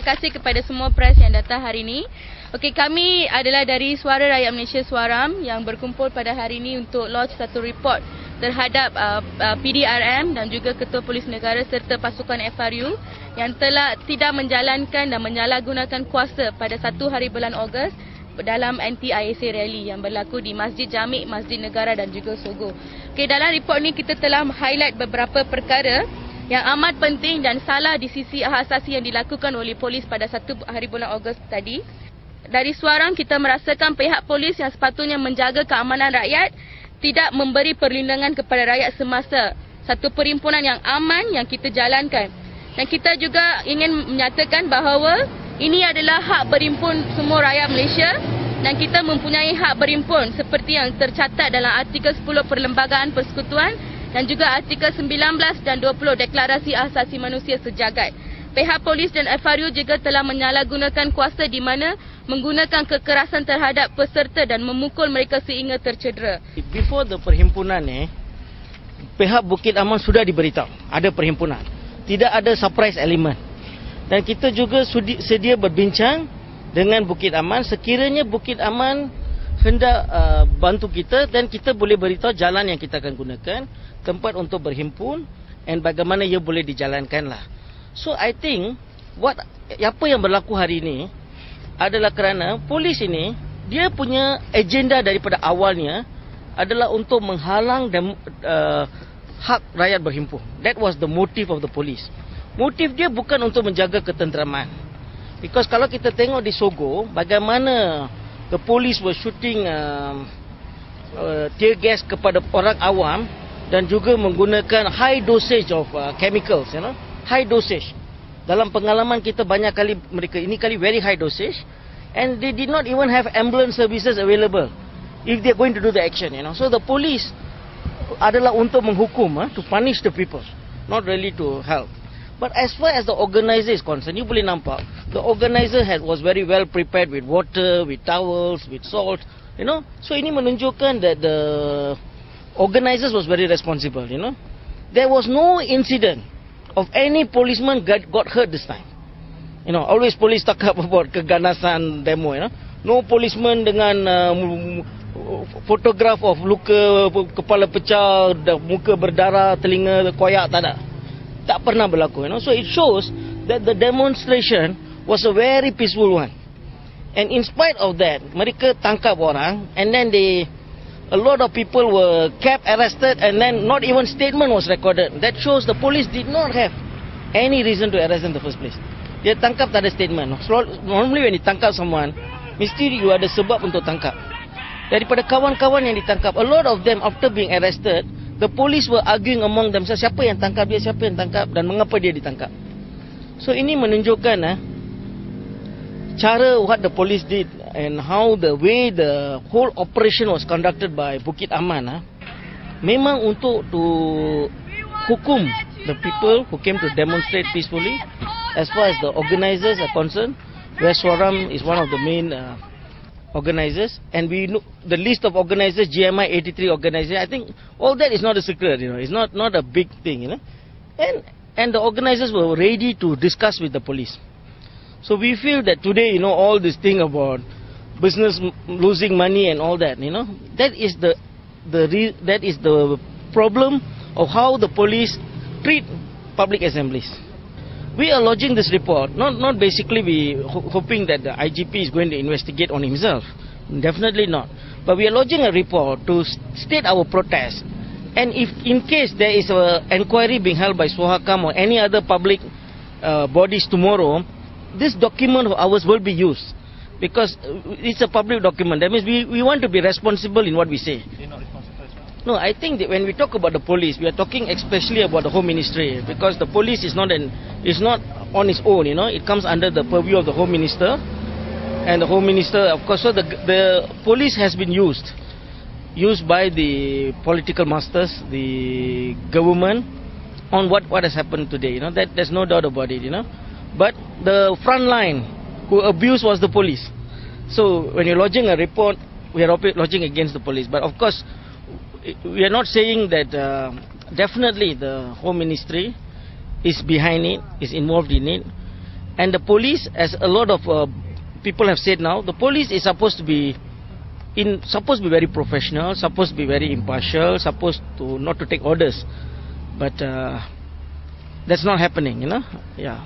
kasih kepada semua pres yang datang hari ini. Okey, kami adalah dari Suara Rakyat Malaysia Suaram yang berkumpul pada hari ini untuk lodge satu report terhadap PDRM dan juga Ketua Polis Negara serta pasukan FRU yang telah tidak menjalankan dan menyalahgunakan kuasa pada 1 hari bulan Ogos dalam anti-ISA rally yang berlaku di Masjid Jamik, Masjid Negara dan juga Sogo. Okey, dalam report ni kita telah highlight beberapa perkara yang amat penting dan salah di sisi hak asasi yang dilakukan oleh polis pada 1 hari bulan Ogos tadi. Dari Suaram, kita merasakan pihak polis yang sepatutnya menjaga keamanan rakyat tidak memberi perlindungan kepada rakyat semasa satu perhimpunan yang aman yang kita jalankan. Dan kita juga ingin menyatakan bahawa ini adalah hak berhimpun semua rakyat Malaysia dan kita mempunyai hak berhimpun seperti yang tercatat dalam artikel 10 Perlembagaan Persekutuan dan juga artikel 19 dan 20 Deklarasi Asasi Manusia Sejagat. Pihak polis dan FRU juga telah menyalahgunakan kuasa di mana menggunakan kekerasan terhadap peserta dan memukul mereka sehingga tercedera. Before the perhimpunan pihak Bukit Aman sudah diberitahu ada perhimpunan. Tidak ada surprise element. Dan kita juga sedia berbincang dengan Bukit Aman sekiranya Bukit Aman hendak bantu kita dan kita boleh beritahu jalan yang kita akan gunakan, tempat untuk berhimpun dan bagaimana ia boleh dijalankanlah. So I think apa yang berlaku hari ini adalah kerana polis ini dia punya agenda daripada awalnya adalah untuk menghalang hak rakyat berhimpun. That was the motive of the police. Motif dia bukan untuk menjaga ketenteraman. Because kalau kita tengok di Sogo, bagaimana the police were shooting tear gas kepada orang awam dan juga menggunakan high dosage of chemicals, high dosage. Dalam pengalaman kita banyak kali mereka ini kali very high dosage and they did not even have ambulance services available if they are going to do the action, So the police adalah untuk menghukum, to punish the people, not really to help. But as far as the organizer is concerned, you boleh nampak, the organizer was very well prepared with water, with towels, with salt, So ini menunjukkan that the organizers was very responsible, There was no incident of any policeman got hurt this time. Always police cakap about keganasan demo, No policeman dengan photograph of luka, kepala pecah, muka berdarah, telinga koyak, tak ada. Tak pernah berlaku, So it shows that the demonstration was a very peaceful one. And in spite of that, mereka tangkap orang and then a lot of people were kept, arrested and then not even statement was recorded. That shows the police did not have any reason to arrest in the first place. Dia tangkap tak ada statement. Normally when you tangkap someone, mesti you ada sebab untuk tangkap. Daripada kawan-kawan yang ditangkap, a lot of them after being arrested, the police were arguing among themselves, siapa yang tangkap dia, siapa yang tangkap dan mengapa dia ditangkap. So ini menunjukkan cara what the police did and how the way the whole operation was conducted by Bukit Aman memang untuk to hukum the people who came to demonstrate peacefully. As far as the organizers are concerned, West Suaram is one of the main organizers, and we know the list of organizers, GMI 83 organizers. I think all that is not a secret, It's not a big thing, And the organizers were ready to discuss with the police. So we feel that today, all this thing about business losing money and all that, that is the problem of how the police treat public assemblies. We are lodging this report, not basically we hoping that the IGP is going to investigate on himself. Definitely not. But we are lodging a report to state our protest. And if in case there is an inquiry being held by Sohakam or any other public bodies tomorrow, this document of ours will be used. Because it's a public document. That means we want to be responsible in what we say. No, I think that when we talk about the police, we are talking especially about the Home Ministry, because the police is not on its own, It comes under the purview of the Home Minister, and the Home Minister, of course. So the police has been used by the political masters, the government, on what has happened today. That there's no doubt about it. But the front line who abused was the police. So when you're lodging a report, we are lodging against the police. But of course, we are not saying that definitely the Home Ministry is behind it, is involved in it. And the police, as a lot of people have said now, the police is supposed to be very professional, supposed to be very impartial, supposed to not to take orders, but that's not happening, you know. Yeah.